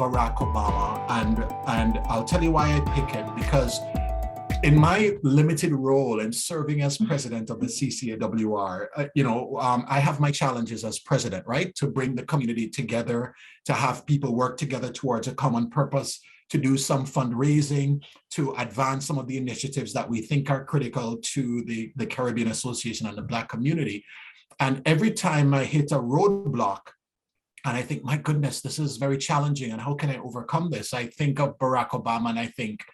Barack Obama, and I'll tell you why I pick him, because in my limited role in serving as president of the CCAWR, I have my challenges as president, right? To bring the community together, to have people work together towards a common purpose, to do some fundraising, to advance some of the initiatives that we think are critical to the Caribbean Association and the Black community. And every time I hit a roadblock, and I think, my goodness, this is very challenging, and how can I overcome this? I think of Barack Obama and I think,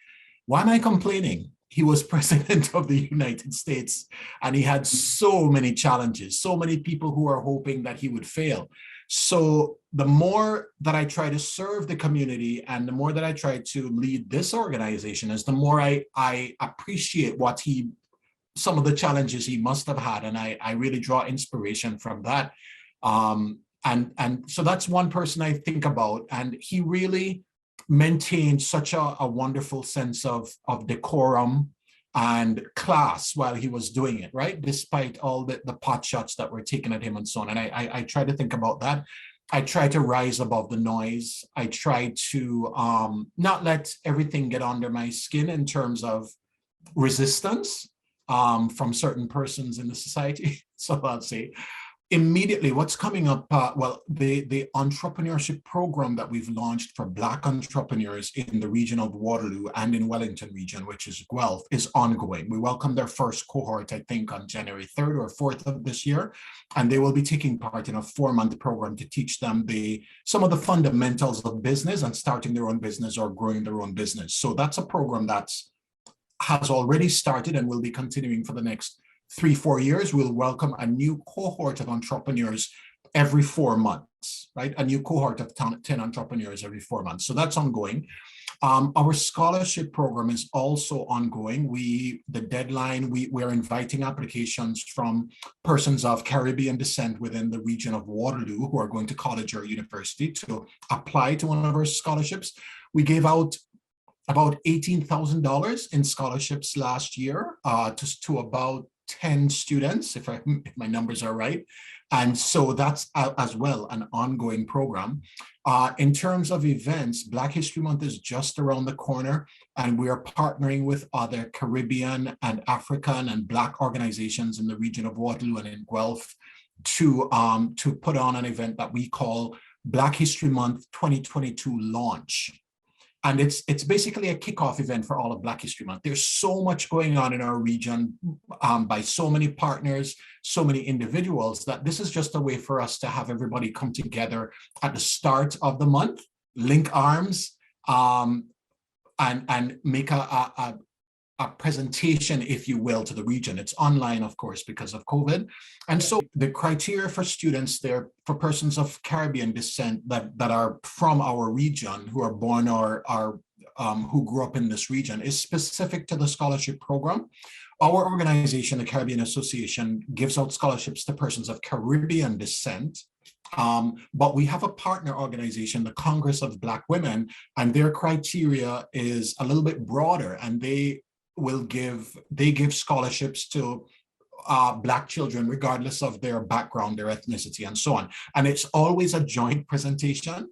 why am I complaining? He was president of the United States and he had so many challenges, so many people who are hoping that he would fail. So the more that I try to serve the community and the more that I try to lead this organization, is the more I appreciate some of the challenges he must have had. And I really draw inspiration from that. And so that's one person I think about. And he really maintained such a wonderful sense of decorum and class while he was doing it, right? Despite all the pot shots that were taken at him and so on. And I try to think about that. I try to rise above the noise. I try to not let everything get under my skin in terms of resistance from certain persons in the society. So I'll say, immediately, what's coming up? The entrepreneurship program that we've launched for Black entrepreneurs in the region of Waterloo and in Wellington region, which is Guelph, is ongoing. We welcomed their first cohort, I think, on January 3rd or 4th of this year, and they will be taking part in a 4-month program to teach them some of the fundamentals of business and starting their own business or growing their own business. So that's a program that has already started and will be continuing for the next 3-4 years. We'll welcome a new cohort of entrepreneurs every 4 months, right? A new cohort of 10 entrepreneurs every 4 months. So that's ongoing. Our scholarship program is also ongoing. The deadline, we're inviting applications from persons of Caribbean descent within the region of Waterloo who are going to college or university to apply to one of our scholarships. We gave out about $18,000 in scholarships last year to about 10 students, if my numbers are right. And so that's as well an ongoing program. In terms of events, Black History Month is just around the corner, and we are partnering with other Caribbean and African and Black organizations in the region of Waterloo and in Guelph to put on an event that we call Black History Month 2022 Launch. And it's basically a kickoff event for all of Black History Month. There's so much going on in our region by so many partners, so many individuals, that this is just a way for us to have everybody come together at the start of the month, link arms, and make a presentation, if you will, to the region. It's online, of course, because of COVID. And so the criteria for students there, for persons of Caribbean descent that are from our region, who are born or who grew up in this region, is specific to the scholarship program. Our organization, the Caribbean Association, gives out scholarships to persons of Caribbean descent. But we have a partner organization, the Congress of Black Women, and their criteria is a little bit broader, and they give scholarships to Black children, regardless of their background, their ethnicity, and so on. And it's always a joint presentation.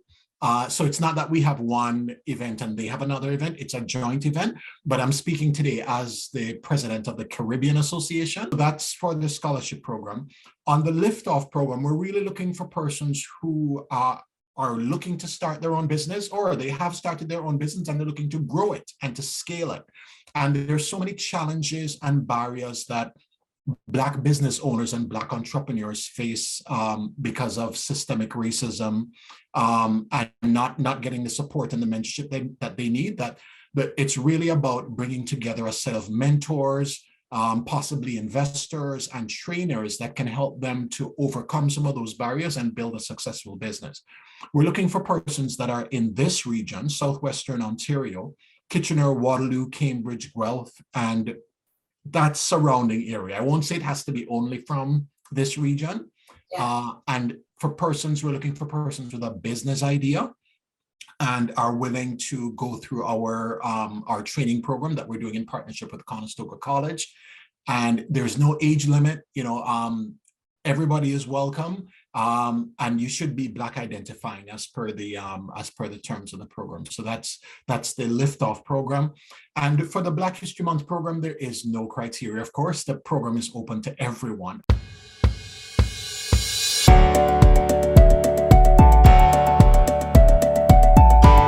So it's not that we have one event and they have another event, it's a joint event. But I'm speaking today as the president of the Caribbean Association. That's for the scholarship program. On the Liftoff program, we're really looking for persons who are looking to start their own business, or they have started their own business and they're looking to grow it and to scale it. And there's so many challenges and barriers that Black business owners and Black entrepreneurs face because of systemic racism and not getting the support and the mentorship that they need. But it's really about bringing together a set of mentors, possibly investors and trainers that can help them to overcome some of those barriers and build a successful business. We're looking for persons that are in this region, Southwestern Ontario, Kitchener, Waterloo, Cambridge, Guelph, and that surrounding area. I won't say it has to be only from this region. Yeah. And we're looking for persons with a business idea and are willing to go through our training program that we're doing in partnership with Conestoga College. And there's no age limit. everybody is welcome, and you should be Black identifying as per the terms of the program. So that's the liftoff program. And for the Black History Month program, there is no criteria. Of course, the program is open to everyone.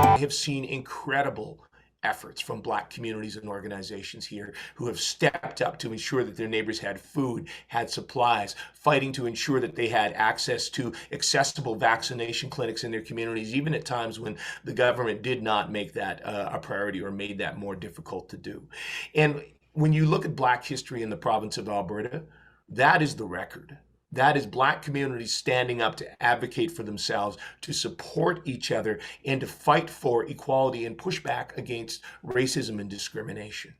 I have seen incredible efforts from Black communities and organizations here who have stepped up to ensure that their neighbors had food, had supplies, fighting to ensure that they had access to accessible vaccination clinics in their communities, even at times when the government did not make that a priority or made that more difficult to do. And when you look at Black history in the province of Alberta, that is the record. That is Black communities standing up to advocate for themselves, to support each other, and to fight for equality and push back against racism and discrimination.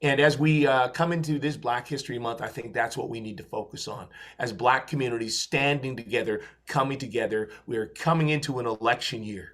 And as we come into this Black History Month, I think that's what we need to focus on. As Black communities standing together, coming together, we are coming into an election year.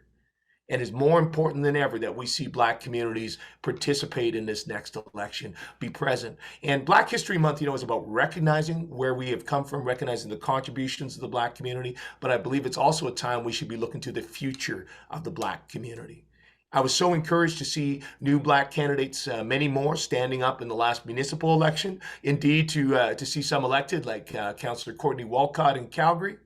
And it's more important than ever that we see Black communities participate in this next election, be present. And Black History Month, is about recognizing where we have come from, recognizing the contributions of the Black community. But I believe it's also a time we should be looking to the future of the Black community. I was so encouraged to see new Black candidates, many more, standing up in the last municipal election. Indeed, to see some elected, like Councillor Courtney Walcott in Calgary.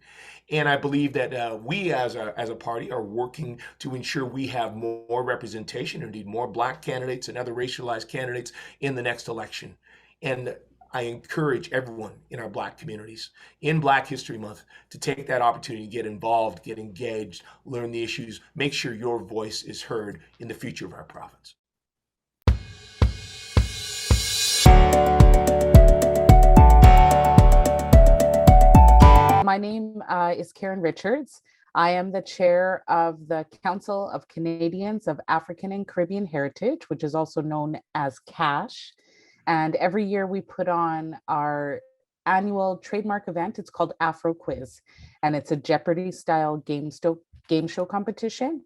And I believe that we as a party are working to ensure we have more representation, indeed more Black candidates and other racialized candidates in the next election. And I encourage everyone in our Black communities in Black History Month to take that opportunity to get involved, get engaged, learn the issues, make sure your voice is heard in the future of our province. My name is Karen Richards. I am the chair of the Council of Canadians of African and Caribbean Heritage, which is also known as CASH. And every year we put on our annual trademark event. It's called Afro Quiz, and it's a Jeopardy-style game show competition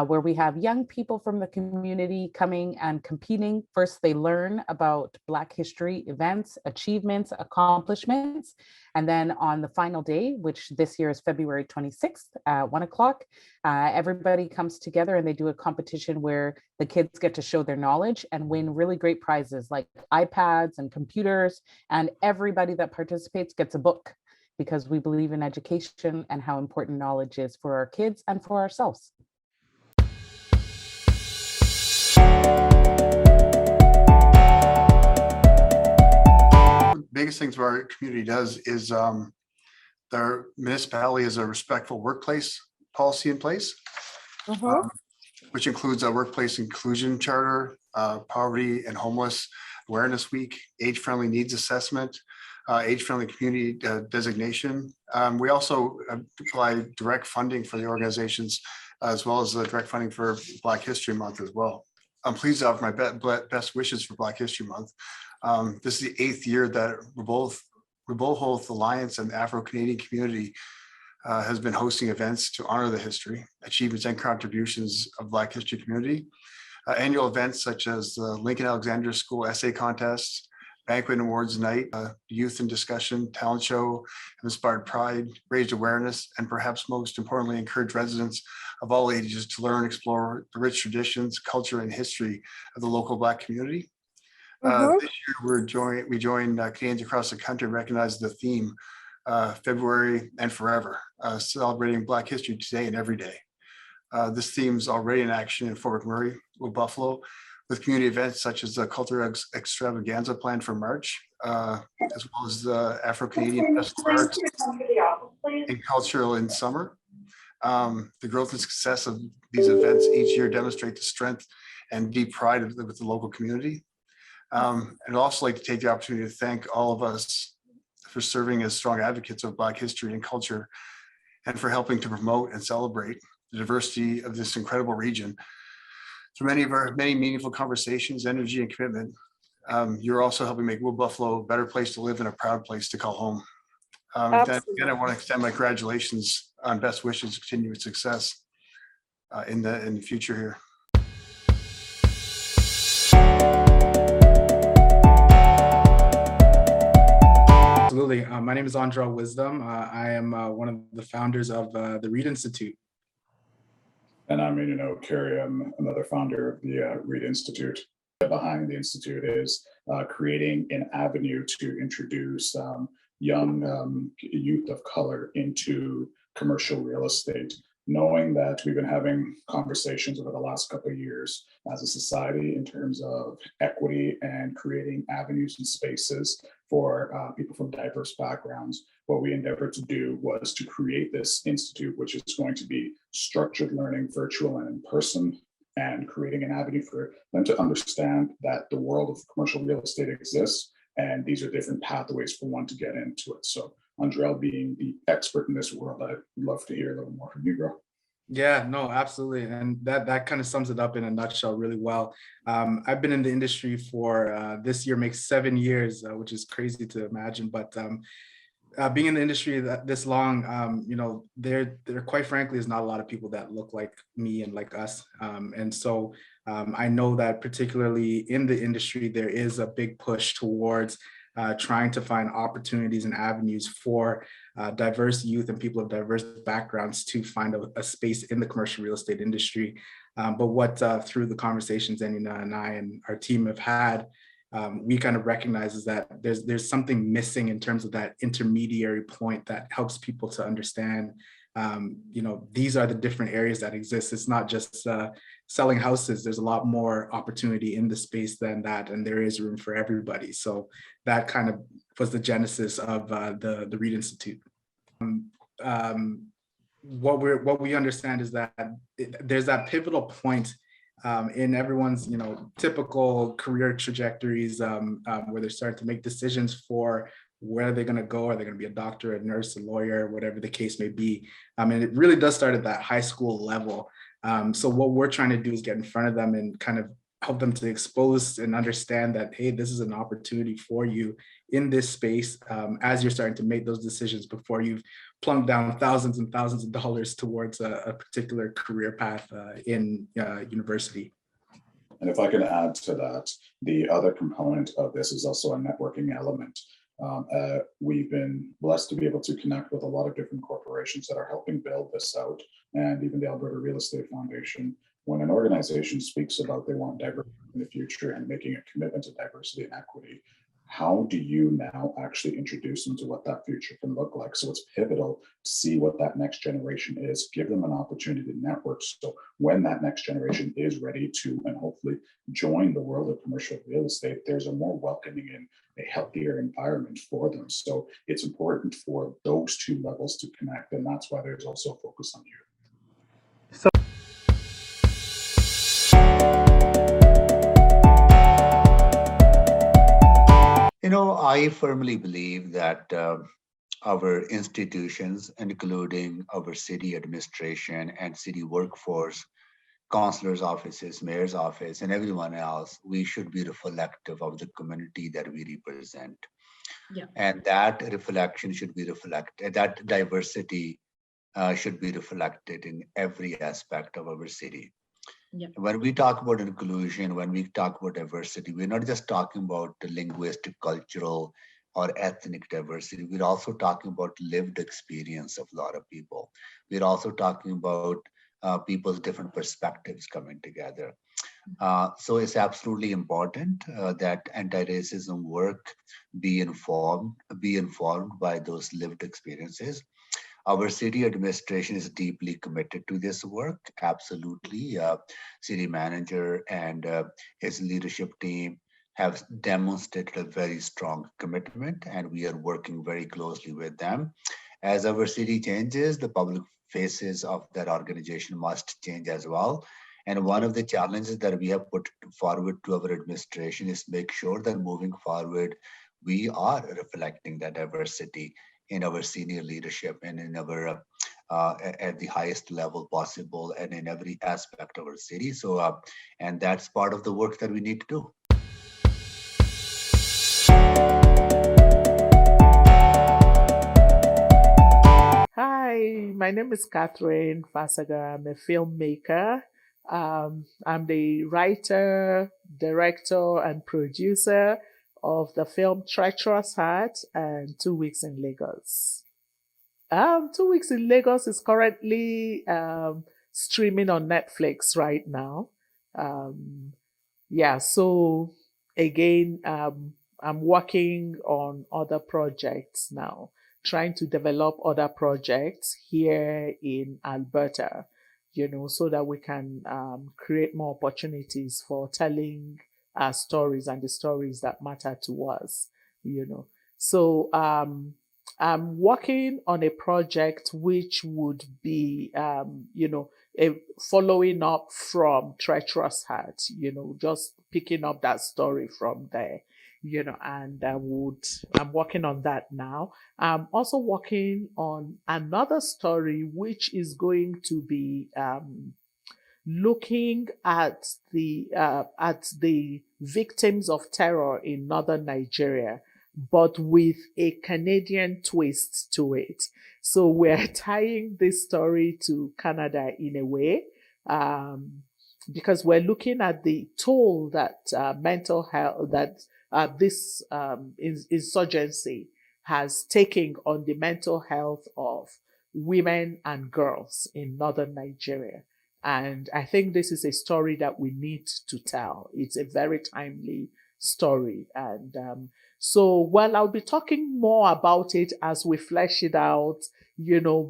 where we have young people from the community coming and competing. First, they learn about Black history events, achievements, accomplishments. And then on the final day, which this year is February 26th at 1 o'clock, everybody comes together and they do a competition where the kids get to show their knowledge and win really great prizes like iPads and computers. And everybody that participates gets a book, because we believe in education and how important knowledge is for our kids and for ourselves. Biggest things our community does is their municipality has a respectful workplace policy in place, which includes a workplace inclusion charter, poverty and homeless awareness week, age-friendly needs assessment, age-friendly community designation. We also apply direct funding for the organizations, as well as the direct funding for Black History Month as well. I'm pleased to offer my best wishes for Black History Month. This is the 8th year that Rehoboth Alliance and the Afro-Canadian community has been hosting events to honor the history, achievements, and contributions of Black history community. Annual events such as the Lincoln Alexandra School Essay Contest, Banquet and Awards Night, Youth in Discussion, Talent Show, inspired pride, raised awareness, and perhaps most importantly, encouraged residents of all ages to learn, explore the rich traditions, culture, and history of the local Black community. This year we joined Canadians across the country and recognized the theme, February and Forever, celebrating Black history today and every day. This theme is already in action in Fort McMurray, Buffalo, with community events such as the Cultural Extravaganza planned for March, as well as the Afro-Canadian Festival of Arts and Cultural in summer. The growth and success of these events each year demonstrate the strength and deep pride with the local community. And I'd also like to take the opportunity to thank all of us for serving as strong advocates of Black history and culture, and for helping to promote and celebrate the diversity of this incredible region. Through many meaningful conversations, energy, and commitment, you're also helping make Wood Buffalo a better place to live and a proud place to call home. Again, I want to extend my congratulations on best wishes to continued success in the future here. absolutely. My name is Andra Wisdom. I am one of the founders of the Reed Institute. And I'm Carey. I'm another founder of the Reed Institute. Behind the Institute is creating an avenue to introduce young youth of color into commercial real estate, knowing that we've been having conversations over the last couple of years as a society in terms of equity and creating avenues and spaces for people from diverse backgrounds. What we endeavored to do was to create this institute, which is going to be structured learning, virtual and in person, and creating an avenue for them to understand that the world of commercial real estate exists, and these are different pathways for one to get into it. So Andrell, being the expert in this world, I'd love to hear a little more from you, bro. Yeah, no, absolutely. And that kind of sums it up in a nutshell really well. I've been in the industry for this year makes 7 years, which is crazy to imagine. But being in the industry this long, there quite frankly is not a lot of people that look like me and like us. And so I know that particularly in the industry, there is a big push towards trying to find opportunities and avenues for diverse youth and people of diverse backgrounds to find a space in the commercial real estate industry. But what through the conversations Anina and I and our team have had, we kind of recognize is that there's something missing in terms of that intermediary point that helps people to understand, these are the different areas that exist. It's not just selling houses. There's a lot more opportunity in the space than that, and there is room for everybody. So that kind of was the genesis of the Reed Institute. What we understand is that there's that pivotal point in everyone's typical career trajectories where they're starting to make decisions for where they're going to go. Are they going to be a doctor, a nurse, a lawyer, whatever the case may be? And it really does start at that high school level. So what we're trying to do is get in front of them and kind of help them to expose and understand that, hey, this is an opportunity for you in this space as you're starting to make those decisions before you've plunked down thousands and thousands of dollars towards a particular career path in university. And if I can add to that, the other component of this is also a networking element. We've been blessed to be able to connect with a lot of different corporations that are helping build this out, and even the Alberta Real Estate Foundation. When an organization speaks about they want diversity in the future and making a commitment to diversity and equity, how do you now actually introduce them to what that future can look like? So it's pivotal to see what that next generation is, give them an opportunity to network. So when that next generation is ready to, and hopefully join the world of commercial real estate, there's a more welcoming and a healthier environment for them. So it's important for those two levels to connect. And that's why there's also a focus on youth. I firmly believe that our institutions, including our city administration and city workforce, councillors' offices, mayor's office, and everyone else, we should be reflective of the community that we represent. Yeah. And that reflection should be reflected, that diversity should be reflected in every aspect of our city. Yep. When we talk about inclusion, when we talk about diversity, we're not just talking about the linguistic, cultural, or ethnic diversity. We're also talking about lived experience of a lot of people. We're also talking about people's different perspectives coming together. So it's absolutely important that anti-racism work be informed by those lived experiences. Our city administration is deeply committed to this work, absolutely. City manager and his leadership team have demonstrated a very strong commitment, and we are working very closely with them. As our city changes, the public faces of that organization must change as well. And one of the challenges that we have put forward to our administration is make sure that moving forward, we are reflecting that diversity in our senior leadership and in our at the highest level possible and in every aspect of our city. So, and that's part of the work that we need to do. Hi, my name is Catherine Farsaga. I'm a filmmaker. I'm the writer, director, and producer of the film Treacherous Heart and 2 Weeks in Lagos. 2 Weeks in Lagos is currently streaming on Netflix right now. Yeah, so again, I'm working on other projects now, trying to develop other projects here in Alberta, so that we can create more opportunities for telling our stories and the stories that matter to us, So I'm working on a project which would be, a following up from Treacherous Heart, just picking up that story from there, and I'm working on that now. I'm also working on another story, which is going to be looking at the victims of terror in northern Nigeria, but with a Canadian twist to it. So we're tying this story to Canada in a way, because we're looking at the toll that mental health, that this insurgency has taken on the mental health of women and girls in northern Nigeria. And I think this is a story that we need to tell. It's a very timely story. And I'll be talking more about it as we flesh it out,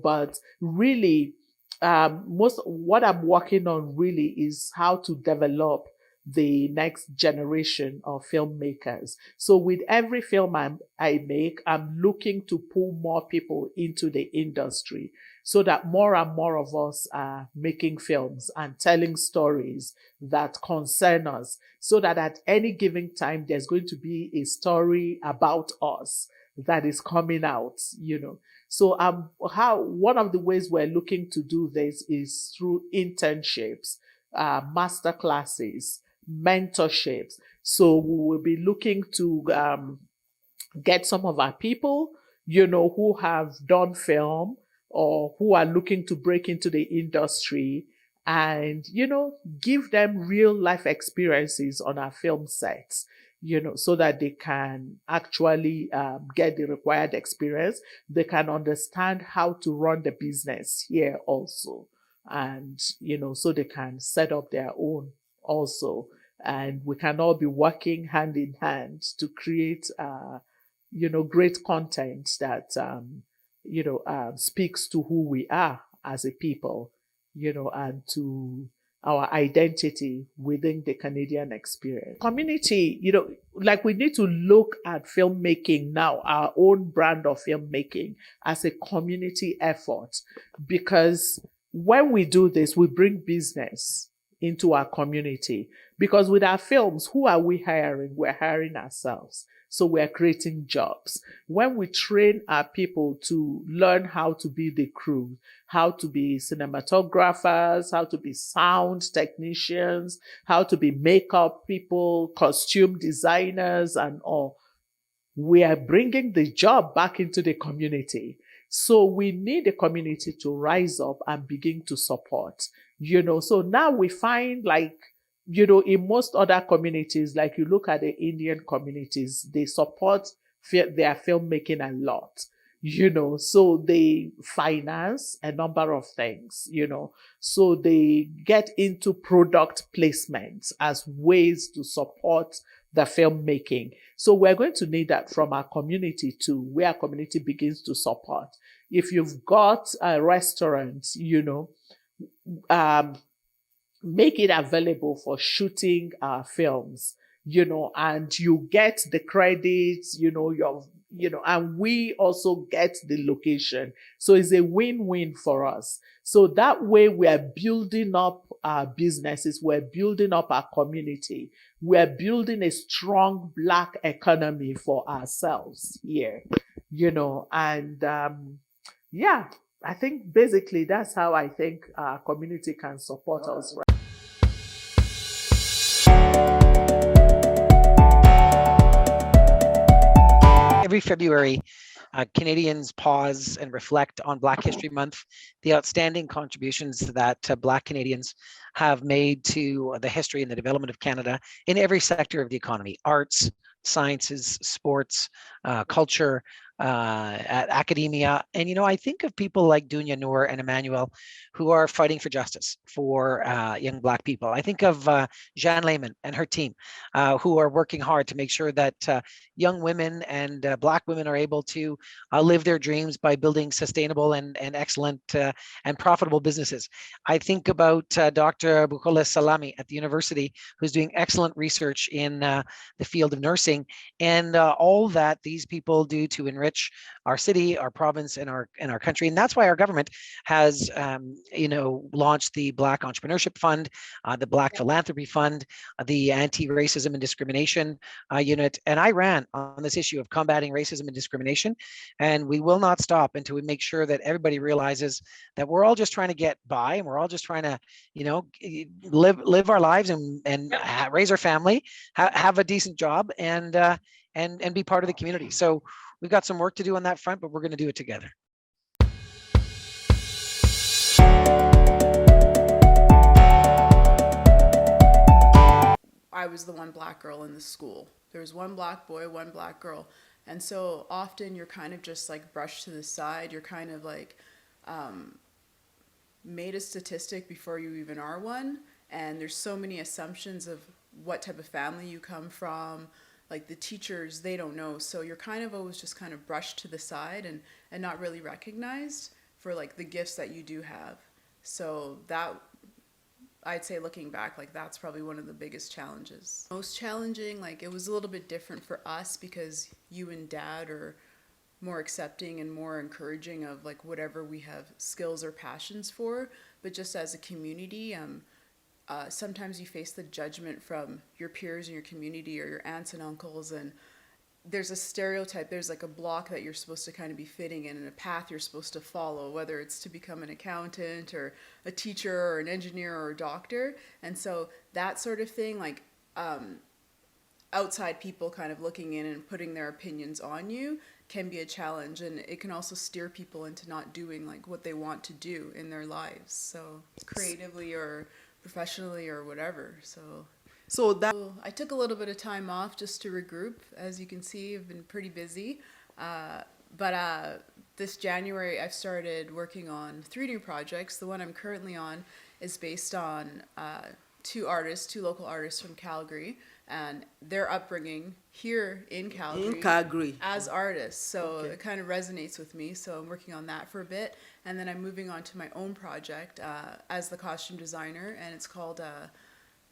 but really, most what I'm working on really is how to develop the next generation of filmmakers. So with every film I make, I'm looking to pull more people into the industry so that more and more of us are making films and telling stories that concern us, so that at any given time, there's going to be a story about us that is coming out, So one of the ways we're looking to do this is through internships, master classes, mentorships. So we will be looking to get some of our people, who have done film or who are looking to break into the industry, and, give them real life experiences on our film sets, so that they can actually get the required experience. They can understand how to run the business here also. And, so they can set up their own also. And we can all be working hand in hand to create, great content that, speaks to who we are as a people, and to our identity within the Canadian experience. Community, we need to look at filmmaking now, our own brand of filmmaking, as a community effort, because when we do this, we bring business into our community. Because with our films, who are we hiring? We're hiring ourselves. So we're creating jobs. When we train our people to learn how to be the crew, how to be cinematographers, how to be sound technicians, how to be makeup people, costume designers, and all, we are bringing the job back into the community. So we need the community to rise up and begin to support, So now we find in most other communities, like you look at the Indian communities, they support their filmmaking a lot, so they finance a number of things, so they get into product placements as ways to support the filmmaking. So we're going to need that from our community too, where our community begins to support. If you've got a restaurant, make it available for shooting our films, and you get the credits, and we also get the location. So it's a win-win for us. So that way we are building up our businesses, we're building up our community, we're building a strong Black economy for ourselves here, and I think basically that's how I think our community can support us. Every February, Canadians pause and reflect on Black History Month, the outstanding contributions that Black Canadians have made to the history and the development of Canada in every sector of the economy: arts, sciences, sports, culture, at academia. And, I think of people like Dunya Noor and Emmanuel who are fighting for justice for young Black people. I think of Jeanne Lehman and her team who are working hard to make sure that young women and Black women are able to live their dreams by building sustainable and excellent and profitable businesses. I think about Dr. Bukola Salami at the university, who's doing excellent research in the field of nursing, and all that these people do to enrich our city, our province, and our country. And that's why our government has launched the Black Entrepreneurship Fund, the Black Philanthropy Fund, the Anti-Racism and Discrimination Unit. And I ran on this issue of combating racism and discrimination. And we will not stop until we make sure that everybody realizes that we're all just trying to get by, and we're all just trying to, live our lives and raise our family, have a decent job, and be part of the community. So we've got some work to do on that front, but we're going to do it together. I was the one Black girl in the school. There was one Black boy, one Black girl. And so often you're kind of just like brushed to the side. You're kind of like made a statistic before you even are one. And there's so many assumptions of what type of family you come from. Like the teachers, they don't know. So you're kind of always just kind of brushed to the side and not really recognized for like the gifts that you do have. So that, I'd say looking back, like that's probably one of the biggest challenges. Most challenging, like it was a little bit different for us because you and Dad are more accepting and more encouraging of like whatever we have skills or passions for. But just as a community, sometimes you face the judgment from your peers in your community or your aunts and uncles, and there's a stereotype, there's like a block that you're supposed to kind of be fitting in and a path you're supposed to follow, whether it's to become an accountant or a teacher or an engineer or a doctor. And so that sort of thing, like outside people kind of looking in and putting their opinions on you can be a challenge, and it can also steer people into not doing like what they want to do in their lives, so creatively or professionally or whatever. So that I took a little bit of time off just to regroup. As you can see, I've been pretty busy. But this January, I've started working on 3 new projects. The one I'm currently on is based on 2 local artists from Calgary, and their upbringing here in Calgary, as artists. So it kind of resonates with me. So I'm working on that for a bit. And then I'm moving on to my own project as the costume designer, and it's called,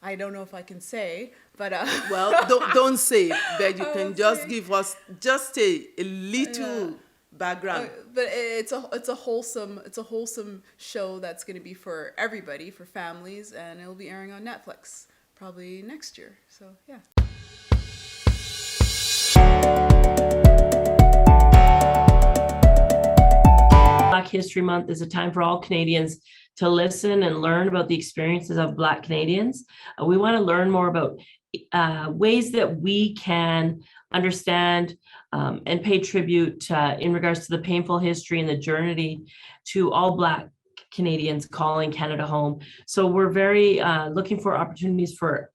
I don't know if I can say, but... Well, don't say, but you can just give us just a little background. But it's a wholesome show that's going to be for everybody, for families, and it'll be airing on Netflix probably next year. So yeah. Black History Month is a time for all Canadians to listen and learn about the experiences of Black Canadians. We want to learn more about ways that we can understand and pay tribute in regards to the painful history and the journey to all Black Canadians calling Canada home. So we're very looking for opportunities for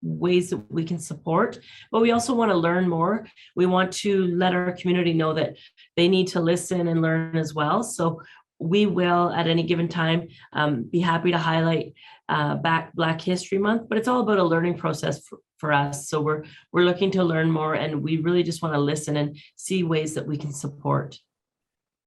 ways that we can support, but we also want to learn more. We want to let our community know that they need to listen and learn as well. So we will, at any given time, be happy to highlight Black History Month, but it's all about a learning process for us. So we're looking to learn more, and we really just want to listen and see ways that we can support.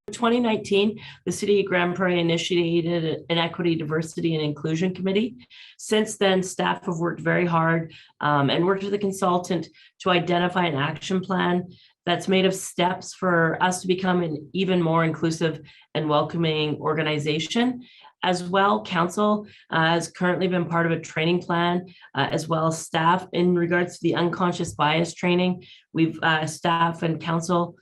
In 2019, the City of Grand Prairie initiated an Equity, Diversity, and Inclusion Committee. Since then, staff have worked very hard and worked with a consultant to identify an action plan that's made of steps for us to become an even more inclusive and welcoming organization. As well, Council has currently been part of a training plan, as well as staff in regards to the unconscious bias training. We've staff and Council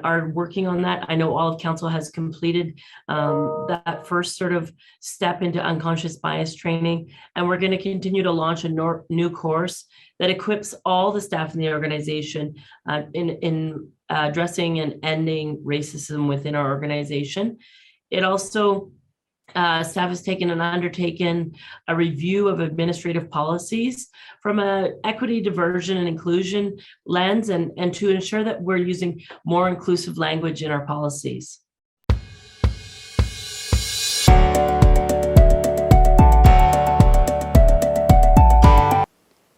are working on that. I know all of Council has completed that first sort of step into unconscious bias training, and we're going to continue to launch a new course that equips all the staff in the organization in addressing and ending racism within our organization. It also staff has taken and undertaken a review of administrative policies from a equity, diversion, and inclusion lens, and to ensure that we're using more inclusive language in our policies.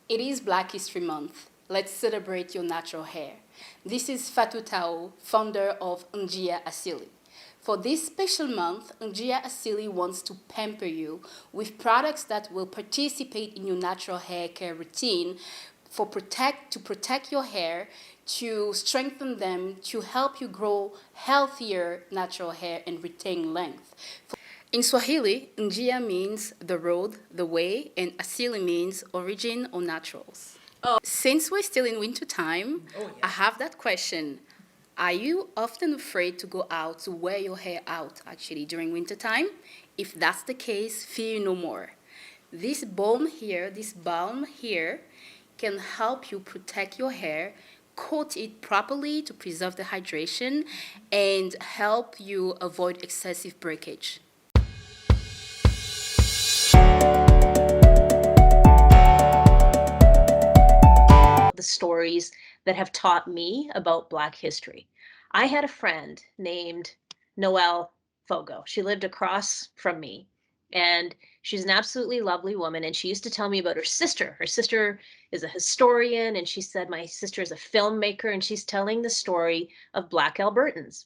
It is Black History Month. Let's celebrate your natural hair. This is Fatou Tao, founder of Njia Asili. For this special month, Njia Asili wants to pamper you with products that will participate in your natural hair care routine to protect your hair, to strengthen them, to help you grow healthier natural hair and retain length. In Swahili, Njia means the road, the way, and Asili means origin or naturals. Since we're still in winter time, I have that question. Are you often afraid to go out to wear your hair out actually during winter time? If that's the case, fear no more. This balm here can help you protect your hair, coat it properly to preserve the hydration, and help you avoid excessive breakage. The stories that have taught me about Black history. I had a friend named Noelle Fogo. She lived across from me, and she's an absolutely lovely woman. And she used to tell me about her sister. Her sister is a historian, and she said, my sister is a filmmaker, and she's telling the story of Black Albertans.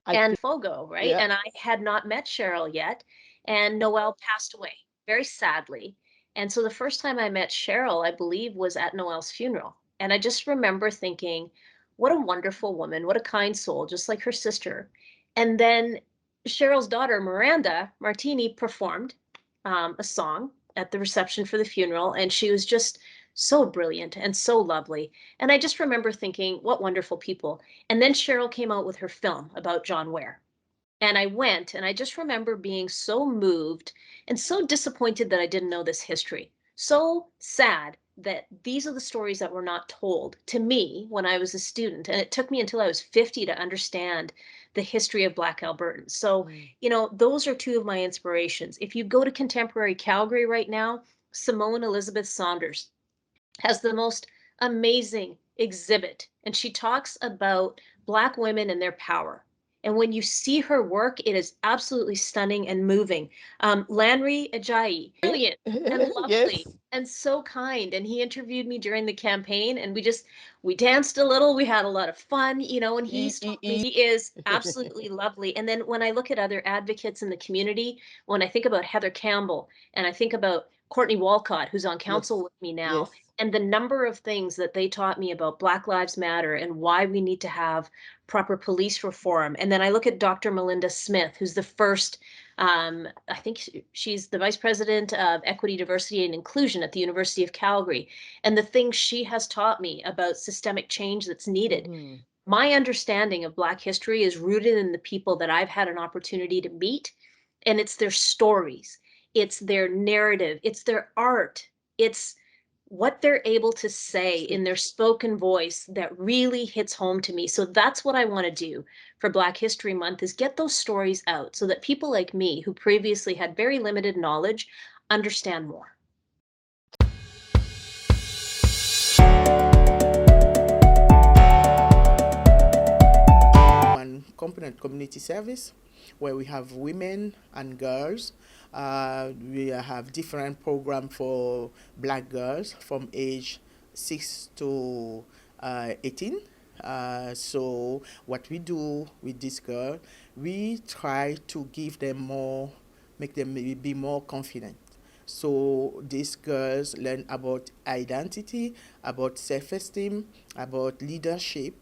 And Fogo, right? Yeah. And I had not met Cheryl yet, and Noelle passed away very sadly. And so the first time I met Cheryl, I believe, was at Noelle's funeral. And I just remember thinking, what a wonderful woman, what a kind soul, just like her sister. And then Cheryl's daughter, Miranda Martini, performed a song at the reception for the funeral. And she was just so brilliant and so lovely. And I just remember thinking, what wonderful people. And then Cheryl came out with her film about John Ware. And I went, and I just remember being so moved and so disappointed that I didn't know this history. So sad that these are the stories that were not told to me when I was a student. And it took me until I was 50 to understand the history of Black Albertans. So, you know, those are two of my inspirations. If you go to contemporary Calgary right now, Simone Elizabeth Saunders has the most amazing exhibit. And she talks about Black women and their power. And when you see her work, it is absolutely stunning and moving. Lanry Ajayi, brilliant and lovely and so kind. And he interviewed me during the campaign, and we danced a little. We had a lot of fun, you know, and he is absolutely lovely. And then when I look at other advocates in the community, when I think about Heather Campbell and I think about Courtney Walcott, who's on council with me now, and the number of things that they taught me about Black Lives Matter and why we need to have proper police reform. And then I look at Dr. Melinda Smith, who's the first, I think she's the Vice President of Equity, Diversity, and Inclusion at the University of Calgary. And the things she has taught me about systemic change that's needed. My understanding of Black history is rooted in the people that I've had an opportunity to meet. And it's their stories, it's their narrative, it's their art, it's what they're able to say in their spoken voice that really hits home to me. So that's what I want to do for Black History Month, is get those stories out so that people like me, who previously had very limited knowledge, understand more. One component, community service, where we have women and girls. We have different programs for Black girls from age 6 to 18. So what we do with this girl, we try to give them more, make them be more confident. So these girls learn about identity, about self-esteem, about leadership.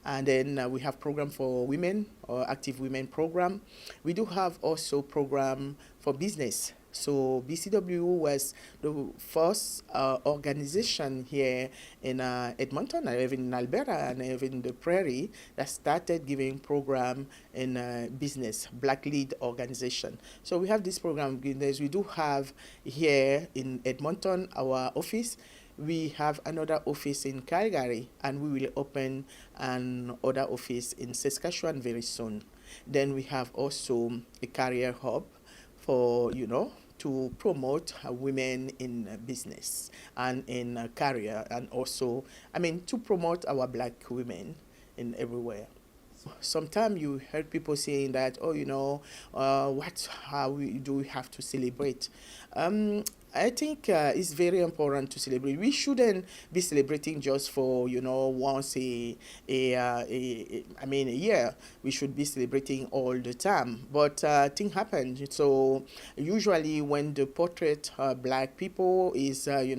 And then we have program for women, or active women program. We do have also program for business. So BCW was the first organization here in Edmonton, and even in Alberta, and even in the Prairie, that started giving program in business, Black lead organization. So we have this program. We do have here in Edmonton our office. We have another office in Calgary, and we will open another office in Saskatchewan very soon. Then we have also a career hub for, to promote women in business and in career, and also, to promote our Black women in everywhere. Sometimes you heard people saying that, how do we have to celebrate? I think it's very important to celebrate. We shouldn't be celebrating just for, once a year. We should be celebrating all the time. But thing happens. So usually when the portrait Black people is, we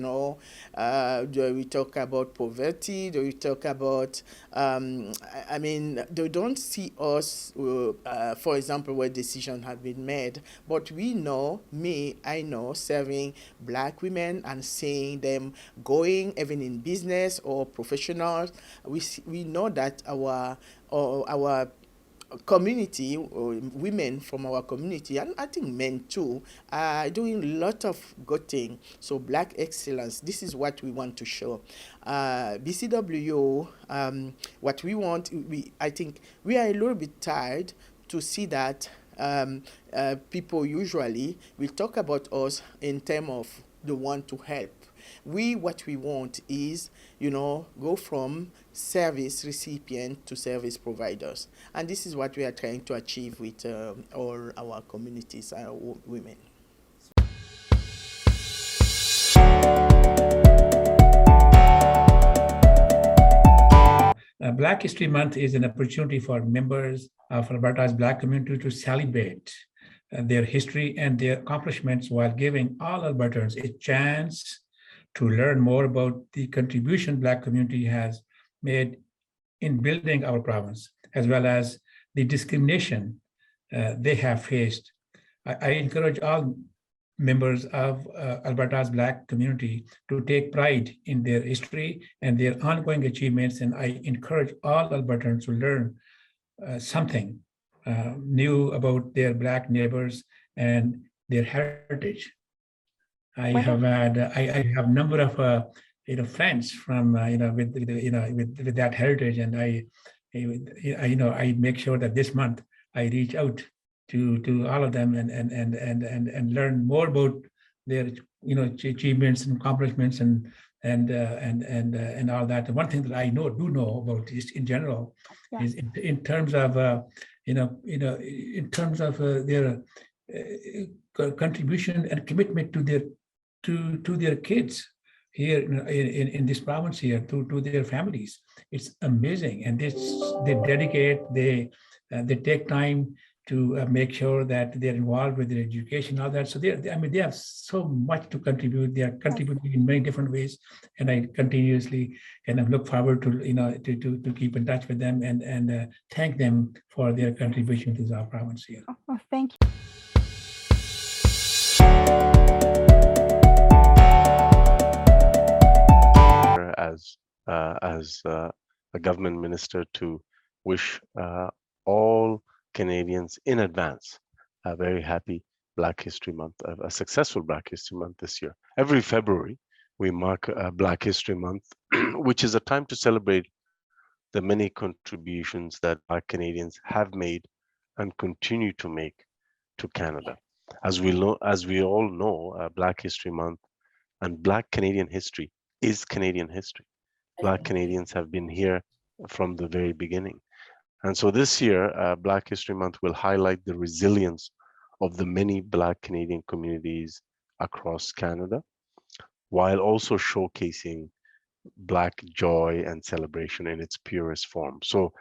talk about poverty, we talk about, they don't see us, for example, where decisions have been made. But I know serving Black women and seeing them going even in business or professionals, we know that our community, or women from our community, and I think men too, are doing a lot of good things. So Black excellence, this is what we want to show. BCW, what we want, I think we are a little bit tired to see that people usually will talk about us in terms of the one to help. What we want is, go from service recipient to service providers. And this is what we are trying to achieve with all our communities, our women. Black History Month is an opportunity for members of Alberta's Black community to celebrate their history and their accomplishments while giving all Albertans a chance to learn more about the contribution Black community has made in building our province, as well as the discrimination they have faced. I encourage all members of Alberta's Black community to take pride in their history and their ongoing achievements, and I encourage all Albertans to learn something new about their Black neighbors and their heritage. I have a number of friends from with that heritage, and I make sure that this month I reach out to all of them and learn more about their achievements and accomplishments and all that. And one thing that I do know about just in general is in terms of their contribution and commitment to their kids here in this province here, to their families. It's amazing, and they dedicate, they take time to make sure that they're involved with their education, all that. So they have so much to contribute. They are contributing in many different ways, and I continuously look forward to to keep in touch with them and thank them for their contribution to our province here. Oh, thank you. As a government minister, to wish all Canadians in advance a very happy Black History Month, a successful Black History Month this year. Every February, we mark Black History Month, which is a time to celebrate the many contributions that Black Canadians have made and continue to make to Canada. As we all know, Black History Month and Black Canadian history is Canadian history. Black Canadians have been here from the very beginning. And so this year, Black History Month will highlight the resilience of the many Black Canadian communities across Canada, while also showcasing Black joy and celebration in its purest form. So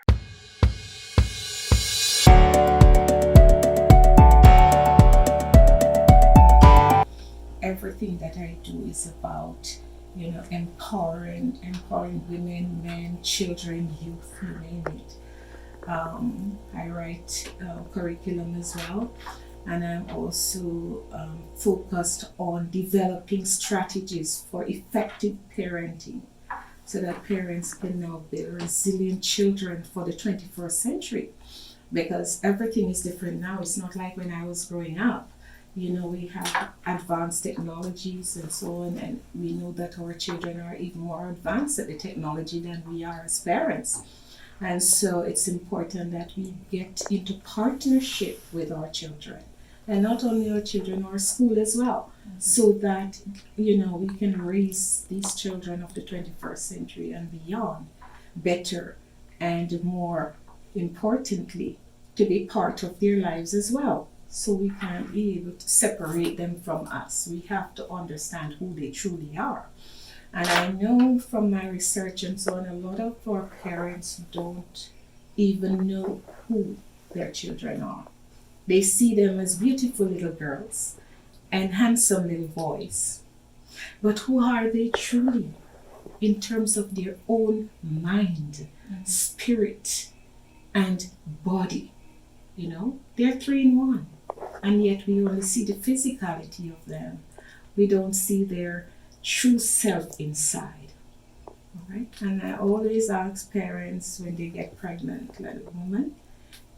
everything that I do is about, empowering women, men, children, youth, you name it. I write curriculum as well, and I'm also focused on developing strategies for effective parenting so that parents can now build resilient children for the 21st century, because everything is different now. It's not like when I was growing up. We have advanced technologies and so on, and we know that our children are even more advanced at the technology than we are as parents. And so it's important that we get into partnership with our children and not only our children, our school as well, so that, you know, we can raise these children of the 21st century and beyond better and more importantly to be part of their lives as well. So we can't be able to separate them from us. We have to understand who they truly are. And I know from my research and so on, a lot of our parents don't even know who their children are. They see them as beautiful little girls and handsome little boys. But who are they truly in terms of their own mind, spirit, and body? You know, they're 3 in 1. And yet we only see the physicality of them. We don't see their true self inside. All right? And I always ask parents when they get pregnant, like a woman,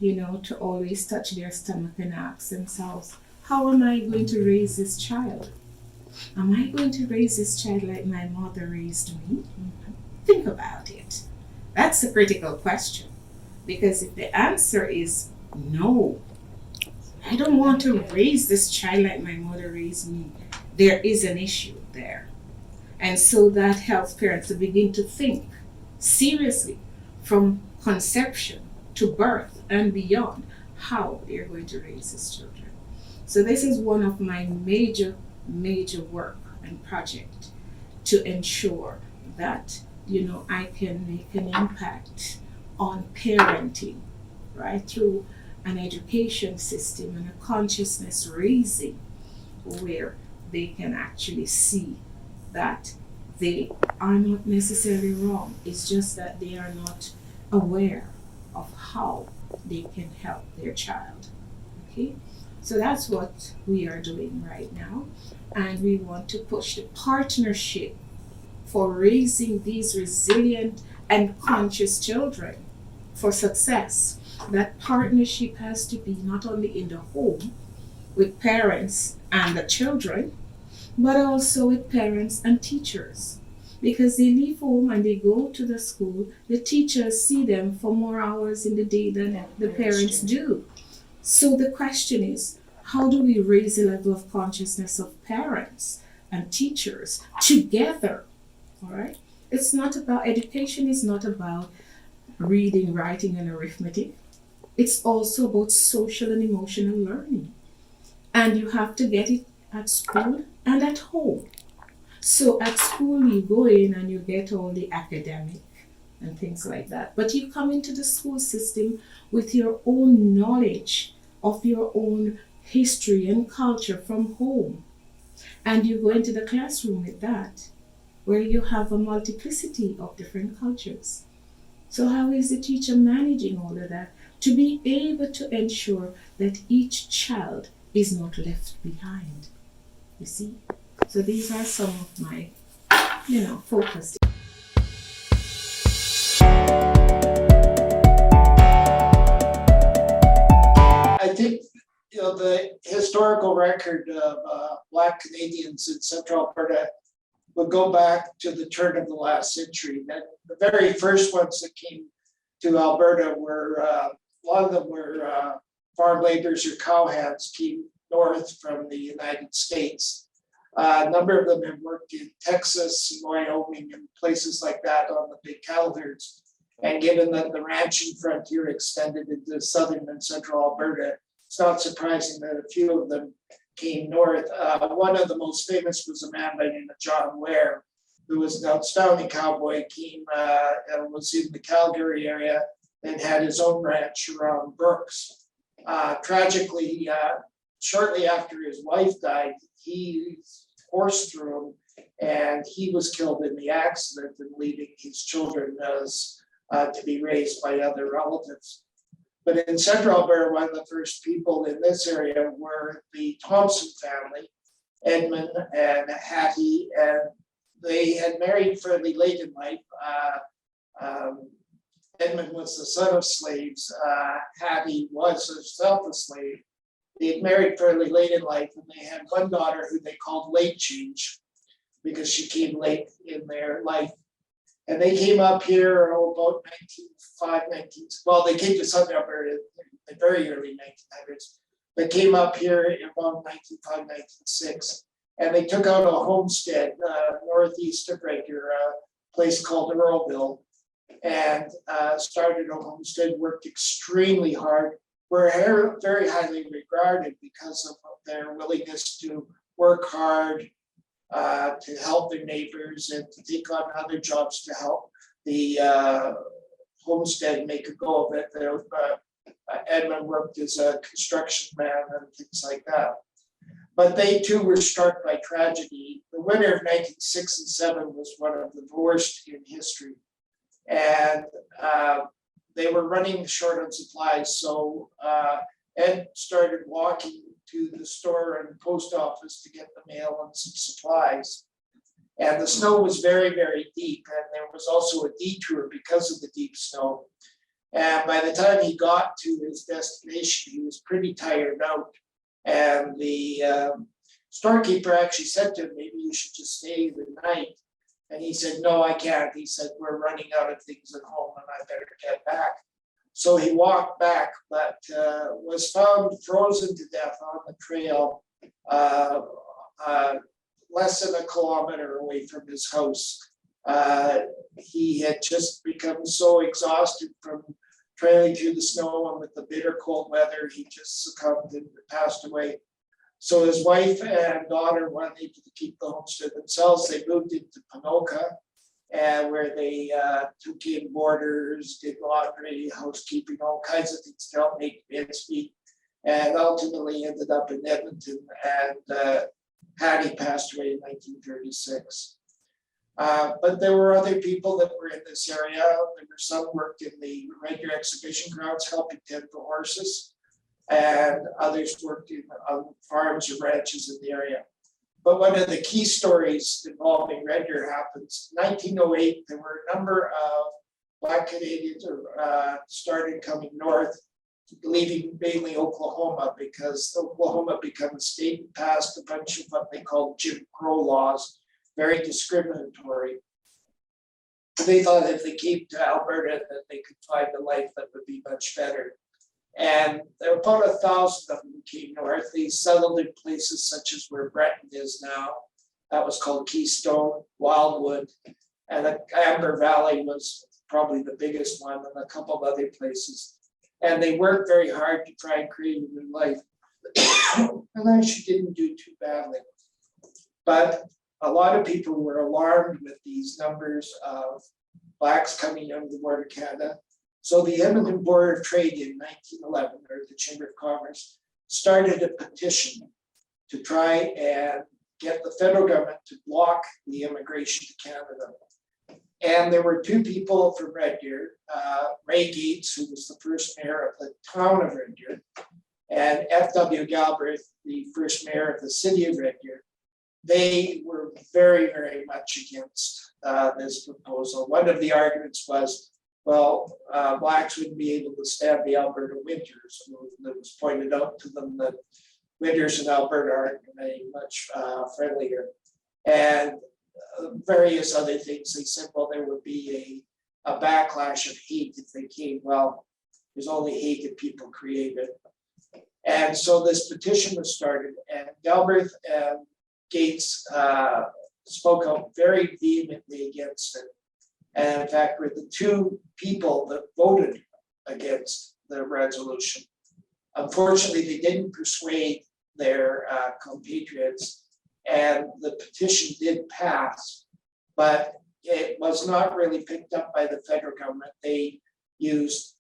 you know, to always touch their stomach and ask themselves, how am I going to raise this child? Am I going to raise this child like my mother raised me? Think about it. That's a critical question. Because if the answer is no, I don't want to raise this child like my mother raised me, there is an issue there. And so that helps parents to begin to think seriously from conception to birth and beyond how they're going to raise these children. So this is one of my major work and project to ensure that, you know, I can make an impact on parenting, right, through an education system and a consciousness raising where they can actually see that they are not necessarily wrong. It's just that they are not aware of how they can help their child. Okay, so that's what we are doing right now, and we want to push the partnership for raising these resilient and conscious children for success. That partnership has to be not only in the home with parents and the children, but also with parents and teachers. Because they leave home and they go to the school, the teachers see them for more hours in the day than the parents do. So the question is, how do we raise the level of consciousness of parents and teachers together? All right? It's not about, education is not about reading, writing, and arithmetic. It's also about social and emotional learning. And you have to get it at school and at home. So at school, you go in and you get all the academic and things like that. But you come into the school system with your own knowledge of your own history and culture from home. And you go into the classroom with that, where you have a multiplicity of different cultures. So how is the teacher managing all of that to be able to ensure that each child is not left behind? You see? So these are some of my, focus. I think, the historical record of Black Canadians in Central Alberta would go back to the turn of the last century. That the very first ones that came to Alberta were, a lot of them were farm laborers or cowhands, came north from the United States. A number of them have worked in Texas, Wyoming, and places like that on the big cattle herds. And given that the ranching frontier extended into southern and central Alberta, it's not surprising that a few of them came north. One of the most famous was a man by the name of John Ware, who was an outstanding cowboy, came and was in the Calgary area and had his own ranch around Brooks. Tragically, shortly after his wife died, his horse threw him and he was killed in the accident and leaving his children as to be raised by other relatives. But in Central Alberta, one of the first people in this area were the Thompson family, Edmund and Hattie, and they had married fairly late in life. Edmund was the son of slaves. Hattie was herself a slave. They had married fairly late in life, and they had one daughter who they called Late Change because she came late in their life. And they came up here about 1905, well, they came to Southern Alberta in the very early 1900s. that came up here in about 1905, 1906. And they took out a homestead northeast of Red Deer, a place called Earlville, and started a homestead, worked extremely hard, were very highly regarded because of their willingness to work hard, to help their neighbors and to take on other jobs to help the homestead make a go of it. Edmund worked as a construction man and things like that. But they too were struck by tragedy. The winter of 1906 and 7 was one of the worst in history. And they were running short on supplies. So Ed started walking to the store and post office to get the mail and some supplies. And the snow was very, very deep. And there was also a detour because of the deep snow. And by the time he got to his destination, he was pretty tired out. And the storekeeper actually said to him, maybe you should just stay the night. And he said, no, I can't. He said, we're running out of things at home and I better get back. So he walked back, but was found frozen to death on the trail, less than a kilometer away from his house. He had just become so exhausted from trailing through the snow, and with the bitter cold weather, he just succumbed and passed away. So his wife and daughter weren't able to keep the homestead themselves. They moved into Ponoka, where they took in boarders, did laundry, housekeeping, all kinds of things to help make ends meet, and ultimately ended up in Edmonton. And Hattie passed away in 1936. But there were other people that were in this area. There were some worked in the Red Deer exhibition grounds helping tend the horses, and others worked in farms or ranches in the area. But one of the key stories involving Red Deer happens. 1908, there were a number of Black Canadians started coming north, leaving mainly Oklahoma, because Oklahoma became a state and passed a bunch of what they called Jim Crow laws, very discriminatory. They thought if they came to Alberta that they could find a life that would be much better. And there were about 1,000 of them who came north. They settled in places such as where Breton is now. That was called Keystone, Wildwood, and Amber Valley was probably the biggest one, and a couple of other places. And they worked very hard to try and create a new life. And actually didn't do too badly. But a lot of people were alarmed with these numbers of Blacks coming under the border of Canada. So the Edmonton Board of Trade in 1911, or the Chamber of Commerce, started a petition to try and get the federal government to block the immigration to Canada. And there were two people from Red Deer, Ray Gates, who was the first mayor of the town of Red Deer, and F.W. Galbraith, the first mayor of the city of Red Deer. They were very, very much against this proposal. One of the arguments was, well, Blacks wouldn't be able to stand the Alberta winters. It was pointed out to them that winters in Alberta aren't any much friendlier. And various other things. They said, well, there would be a backlash of hate if they came. Well, there's only hate that people created. And so this petition was started, and Galbraith and Gates spoke out very vehemently against it. And in fact, were the two people that voted against the resolution. Unfortunately, they didn't persuade their compatriots, and the petition did pass, but it was not really picked up by the federal government. They used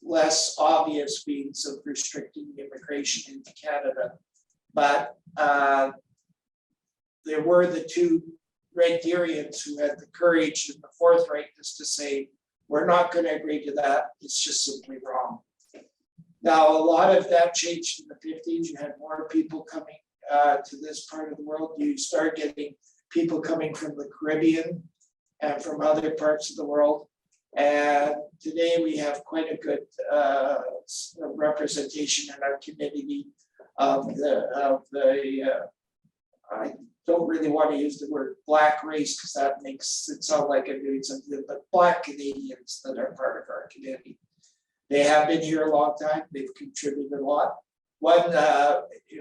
less obvious means of restricting immigration into Canada. But there were the two Red Deerians who had the courage and the forthrightness to say, we're not going to agree to that. It's just simply wrong. Now, a lot of that changed in the 50s. You had more people coming to this part of the world. You start getting people coming from the Caribbean and from other parts of the world. And today we have quite a good representation in our community of the I don't really want to use the word Black race because that makes it sound like I'm doing something, but Black Canadians that are part of our community. They have been here a long time. They've contributed a lot. One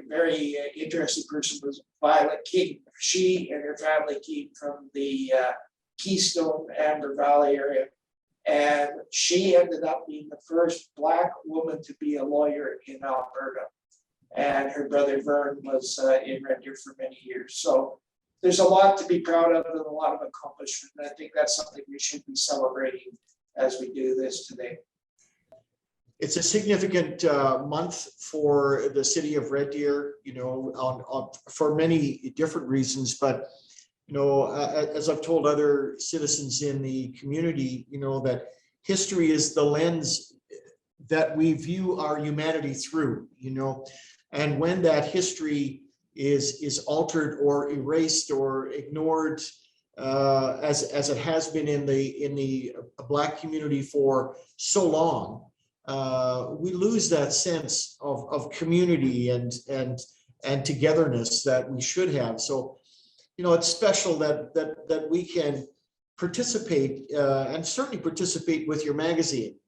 very interesting person was Violet King. She and her family came from the Keystone Amber Valley area. And she ended up being the first Black woman to be a lawyer in Alberta. And her brother Vern was in Red Deer for many years. So there's a lot to be proud of and a lot of accomplishment. And I think that's something we should be celebrating as we do this today. It's a significant month for the city of Red Deer, you know, for many different reasons. But, you know, as I've told other citizens in the community, you know, that history is the lens that we view our humanity through, you know, and when that history is altered or erased or ignored, as it has been in the Black community for so long, we lose that sense of community and togetherness that we should have. So, you know, it's special that we can participate and certainly participate with your magazine,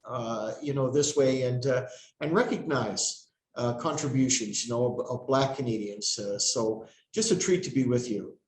you know, this way and recognize contributions, you know, of Black Canadians. So just a treat to be with you.